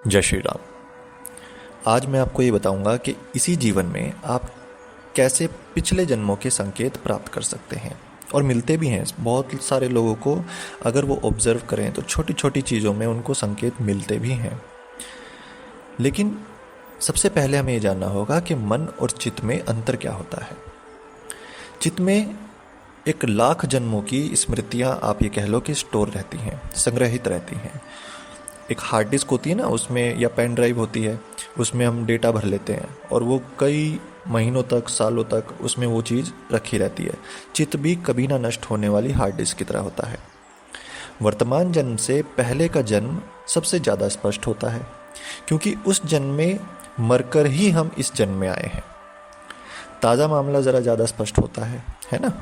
जय श्री राम। आज मैं आपको ये बताऊंगा कि इसी जीवन में आप कैसे पिछले जन्मों के संकेत प्राप्त कर सकते हैं, और मिलते भी हैं। बहुत सारे लोगों को अगर वो ऑब्जर्व करें तो छोटी छोटी चीज़ों में उनको संकेत मिलते भी हैं। लेकिन सबसे पहले हमें ये जानना होगा कि मन और चित्त में अंतर क्या होता है। चित्त में 1,00,000 जन्मों की स्मृतियाँ आप ये कह लो कि स्टोर रहती हैं, संग्रहित रहती हैं। एक हार्ड डिस्क होती है ना, उसमें या पेन ड्राइव होती है, उसमें हम डेटा भर लेते हैं और वो कई महीनों तक, सालों तक उसमें वो चीज़ रखी रहती है। चित्त भी कभी ना नष्ट होने वाली हार्ड डिस्क की तरह होता है। वर्तमान जन्म से पहले का जन्म सबसे ज़्यादा स्पष्ट होता है, क्योंकि उस जन्म में मरकर ही हम इस जन्म में आए हैं। ताज़ा मामला ज़रा ज़्यादा स्पष्ट होता है ना।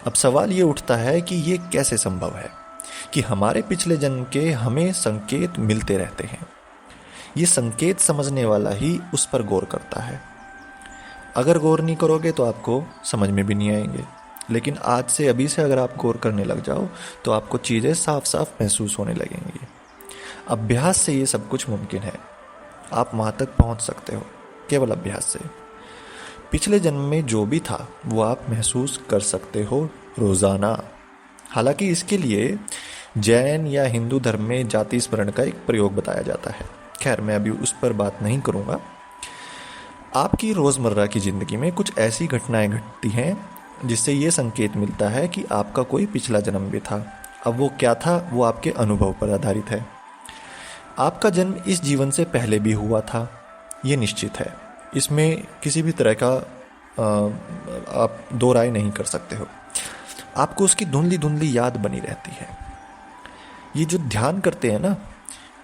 अब सवाल ये उठता है कि ये कैसे संभव है कि हमारे पिछले जन्म के हमें संकेत मिलते रहते हैं। ये संकेत समझने वाला ही उस पर गौर करता है। अगर गौर नहीं करोगे तो आपको समझ में भी नहीं आएंगे, लेकिन आज से, अभी से अगर आप गौर करने लग जाओ तो आपको चीज़ें साफ साफ महसूस होने लगेंगी। अभ्यास से ये सब कुछ मुमकिन है। आप वहाँ तक पहुँच सकते हो केवल अभ्यास से। पिछले जन्म में जो भी था वो आप महसूस कर सकते हो रोज़ाना। हालांकि इसके लिए जैन या हिंदू धर्म में जाति स्मरण का एक प्रयोग बताया जाता है। खैर, मैं अभी उस पर बात नहीं करूँगा। आपकी रोज़मर्रा की ज़िंदगी में कुछ ऐसी घटनाएं घटती हैं जिससे ये संकेत मिलता है कि आपका कोई पिछला जन्म भी था। अब वो क्या था, वो आपके अनुभव पर आधारित है। आपका जन्म इस जीवन से पहले भी हुआ था, ये निश्चित है। इसमें किसी भी तरह का आप दो राय नहीं कर सकते हो। आपको उसकी धुंधली धुंधली याद बनी रहती है। ये जो ध्यान करते हैं ना,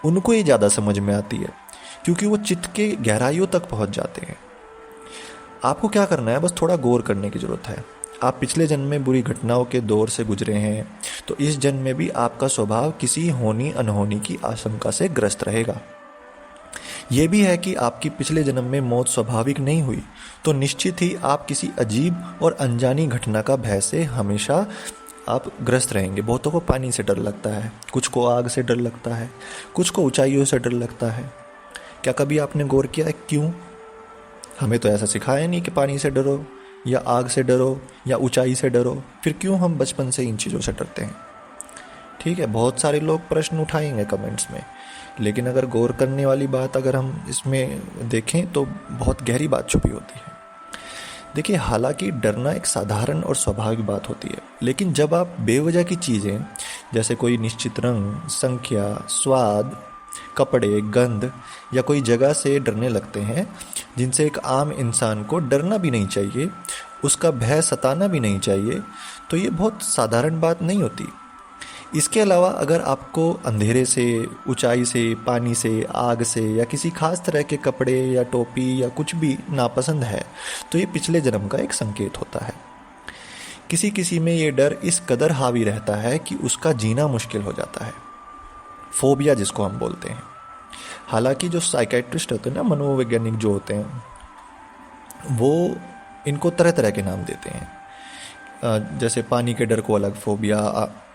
उनको ये ज़्यादा समझ में आती है, क्योंकि वो चित्त के गहराइयों तक पहुंच जाते हैं। आपको क्या करना है, बस थोड़ा गौर करने की ज़रूरत है। आप पिछले जन्म में बुरी घटनाओं के दौर से गुजरे हैं, तो इस जन्म में भी आपका स्वभाव किसी होनी अनहोनी की आशंका से ग्रस्त रहेगा। यह भी है कि आपकी पिछले जन्म में मौत स्वाभाविक नहीं हुई, तो निश्चित ही आप किसी अजीब और अनजानी घटना का भय से हमेशा आप ग्रस्त रहेंगे। बहुतों को पानी से डर लगता है, कुछ को आग से डर लगता है, कुछ को ऊंचाइयों से डर लगता है। क्या कभी आपने गौर किया है क्यों? हमें तो ऐसा सिखाया नहीं कि पानी से डरो या आग से डरो या ऊंचाई से डरो, फिर क्यों हम बचपन से इन चीज़ों से डरते हैं? ठीक है, बहुत सारे लोग प्रश्न उठाएंगे कमेंट्स में, लेकिन अगर गौर करने वाली बात अगर हम इसमें देखें तो बहुत गहरी बात छुपी होती है। देखिए, हालांकि डरना एक साधारण और स्वाभाविक बात होती है, लेकिन जब आप बेवजह की चीज़ें जैसे कोई निश्चित रंग, संख्या, स्वाद, कपड़े, गंध या कोई जगह से डरने लगते हैं जिनसे एक आम इंसान को डरना भी नहीं चाहिए, उसका भय सताना भी नहीं चाहिए, तो ये बहुत साधारण बात नहीं होती। इसके अलावा अगर आपको अंधेरे से, ऊंचाई से, पानी से, आग से या किसी खास तरह के कपड़े या टोपी या कुछ भी नापसंद है, तो ये पिछले जन्म का एक संकेत होता है। किसी किसी में ये डर इस कदर हावी रहता है कि उसका जीना मुश्किल हो जाता है, फोबिया जिसको हम बोलते हैं। हालांकि जो साइकेट्रिस्ट होते हैं ना, मनोवैज्ञानिक जो होते हैं, वो इनको तरह तरह के नाम देते हैं। जैसे पानी के डर को अलग फोबिया,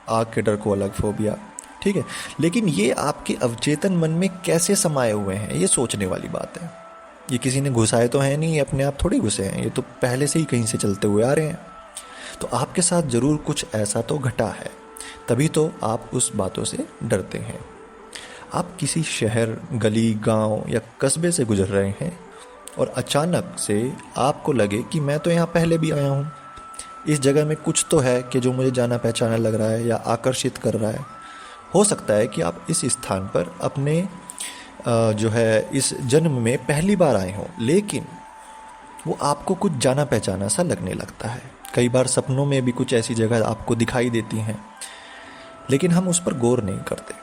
आग के डर को अलग फोबिया, ठीक है। लेकिन ये आपके अवचेतन मन में कैसे समाये हुए हैं, ये सोचने वाली बात है। ये किसी ने घुसाए तो है नहीं, ये अपने आप थोड़ी घुसे हैं, ये तो पहले से ही कहीं से चलते हुए आ रहे हैं। तो आपके साथ जरूर कुछ ऐसा तो घटा है, तभी तो आप उस बातों से डरते हैं। आप किसी शहर, गली, गांव या कस्बे से गुजर रहे हैं और अचानक से आपको लगे कि मैं तो यहाँ पहले भी आया हूँ, इस जगह में कुछ तो है कि जो मुझे जाना पहचाना लग रहा है या आकर्षित कर रहा है। हो सकता है कि आप इस स्थान पर अपने जो है इस जन्म में पहली बार आए हों, लेकिन वो आपको कुछ जाना पहचाना सा लगने लगता है। कई बार सपनों में भी कुछ ऐसी जगह आपको दिखाई देती हैं, लेकिन हम उस पर गौर नहीं करते।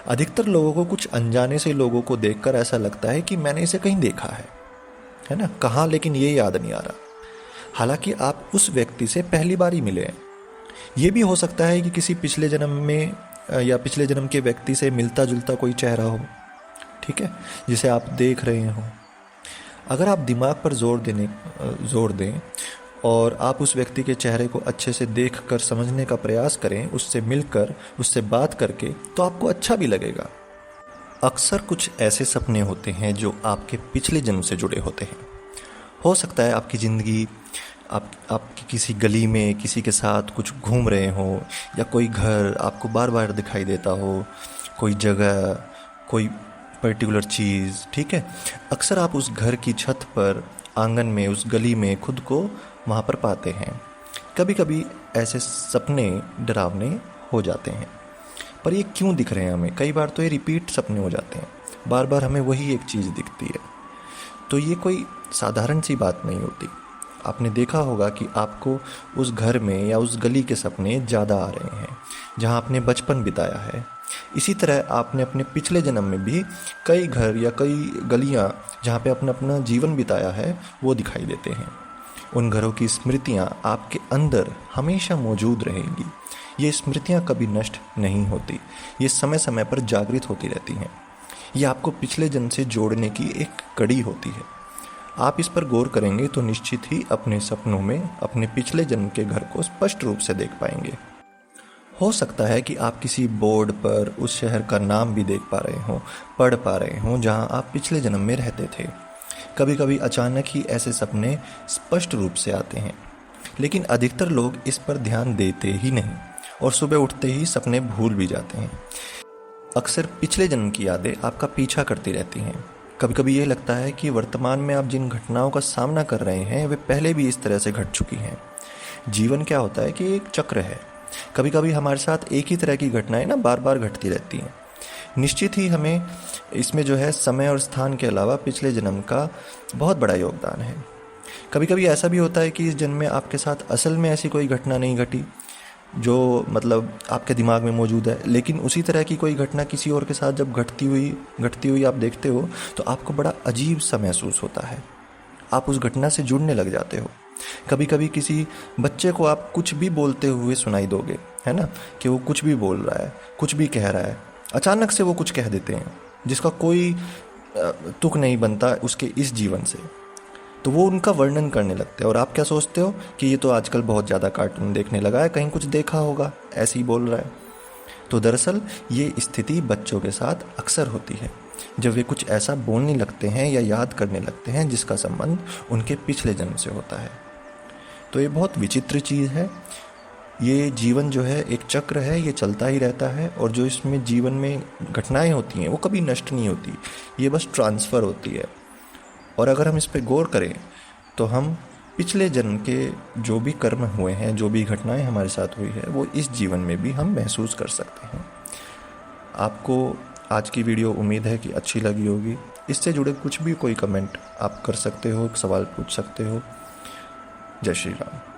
अधिकतर लोगों को कुछ अनजाने से लोगों को देखकर ऐसा लगता है कि मैंने इसे कहीं देखा है ना, कहाँ, लेकिन ये याद नहीं आ रहा। हालांकि आप उस व्यक्ति से पहली बार ही मिले हैं। ये भी हो सकता है कि किसी पिछले जन्म में या पिछले जन्म के व्यक्ति से मिलता जुलता कोई चेहरा हो, ठीक है, जिसे आप देख रहे हो। अगर आप दिमाग पर जोर दें और आप उस व्यक्ति के चेहरे को अच्छे से देखकर समझने का प्रयास करें, उससे मिलकर, उससे बात करके, तो आपको अच्छा भी लगेगा। अक्सर कुछ ऐसे सपने होते हैं जो आपके पिछले जन्म से जुड़े होते हैं। हो सकता है आपकी ज़िंदगी आपकी किसी गली में किसी के साथ कुछ घूम रहे हो, या कोई घर आपको बार बार दिखाई देता हो, कोई जगह, कोई पर्टिकुलर चीज़। ठीक है, अक्सर आप उस घर की छत पर, आंगन में, उस गली में खुद को वहाँ पर पाते हैं। कभी कभी ऐसे सपने डरावने हो जाते हैं, पर ये क्यों दिख रहे हैं हमें? कई बार तो ये रिपीट सपने हो जाते हैं, बार बार हमें वही एक चीज़ दिखती है। तो ये कोई साधारण सी बात नहीं होती। आपने देखा होगा कि आपको उस घर में या उस गली के सपने ज़्यादा आ रहे हैं जहाँ आपने बचपन बिताया है। इसी तरह आपने अपने पिछले जन्म में भी कई घर या कई गलियाँ जहाँ पे अपना अपना जीवन बिताया है वो दिखाई देते हैं। उन घरों की स्मृतियाँ आपके अंदर हमेशा मौजूद रहेंगी। ये स्मृतियाँ कभी नष्ट नहीं होती, ये समय समय पर जागृत होती रहती हैं। ये आपको पिछले जन्म से जोड़ने की एक कड़ी होती है। आप इस पर गौर करेंगे तो निश्चित ही अपने सपनों में अपने पिछले जन्म के घर को स्पष्ट रूप से देख पाएंगे। हो सकता है कि आप किसी बोर्ड पर उस शहर का नाम भी देख पा रहे हों, पढ़ पा रहे हों जहां आप पिछले जन्म में रहते थे। कभी कभी अचानक ही ऐसे सपने स्पष्ट रूप से आते हैं, लेकिन अधिकतर लोग इस पर ध्यान देते ही नहीं और सुबह उठते ही सपने भूल भी जाते हैं। अक्सर पिछले जन्म की यादें आपका पीछा करती रहती हैं। कभी कभी ये लगता है कि वर्तमान में आप जिन घटनाओं का सामना कर रहे हैं वे पहले भी इस तरह से घट चुकी हैं। जीवन क्या होता है कि एक चक्र है। कभी कभी हमारे साथ एक ही तरह की घटनाएं ना बार बार घटती रहती हैं। निश्चित ही हमें इसमें जो है समय और स्थान के अलावा पिछले जन्म का बहुत बड़ा योगदान है। कभी कभी ऐसा भी होता है कि इस जन्म में आपके साथ असल में ऐसी कोई घटना नहीं घटी जो मतलब आपके दिमाग में मौजूद है, लेकिन उसी तरह की कोई घटना किसी और के साथ जब घटती हुई आप देखते हो तो आपको बड़ा अजीब सा महसूस होता है। आप उस घटना से जुड़ने लग जाते हो। कभी कभी किसी बच्चे को आप कुछ भी बोलते हुए सुनाई दोगे, है ना, कि वो कुछ भी बोल रहा है, कुछ भी कह रहा है, अचानक से वो कुछ कह देते हैं जिसका कोई तुक नहीं बनता उसके इस जीवन से। तो वो उनका वर्णन करने लगते हैं और आप क्या सोचते हो कि ये तो आजकल बहुत ज़्यादा कार्टून देखने लगा है, कहीं कुछ देखा होगा, ऐसे ही बोल रहा है। तो दरअसल ये स्थिति बच्चों के साथ अक्सर होती है जब वे कुछ ऐसा बोलने लगते हैं या याद करने लगते हैं जिसका संबंध उनके पिछले जन्म से होता है। तो ये बहुत विचित्र चीज़ है। ये जीवन जो है एक चक्र है, ये चलता ही रहता है, और जो इसमें जीवन में घटनाएं होती हैं वो कभी नष्ट नहीं होती, ये बस ट्रांसफ़र होती है। और अगर हम इस पर गौर करें तो हम पिछले जन्म के जो भी कर्म हुए हैं, जो भी घटनाएं हमारे साथ हुई है, वो इस जीवन में भी हम महसूस कर सकते हैं। आपको आज की वीडियो उम्मीद है कि अच्छी लगी होगी। इससे जुड़े कुछ भी कोई कमेंट आप कर सकते हो, सवाल पूछ सकते हो। जय श्री राम।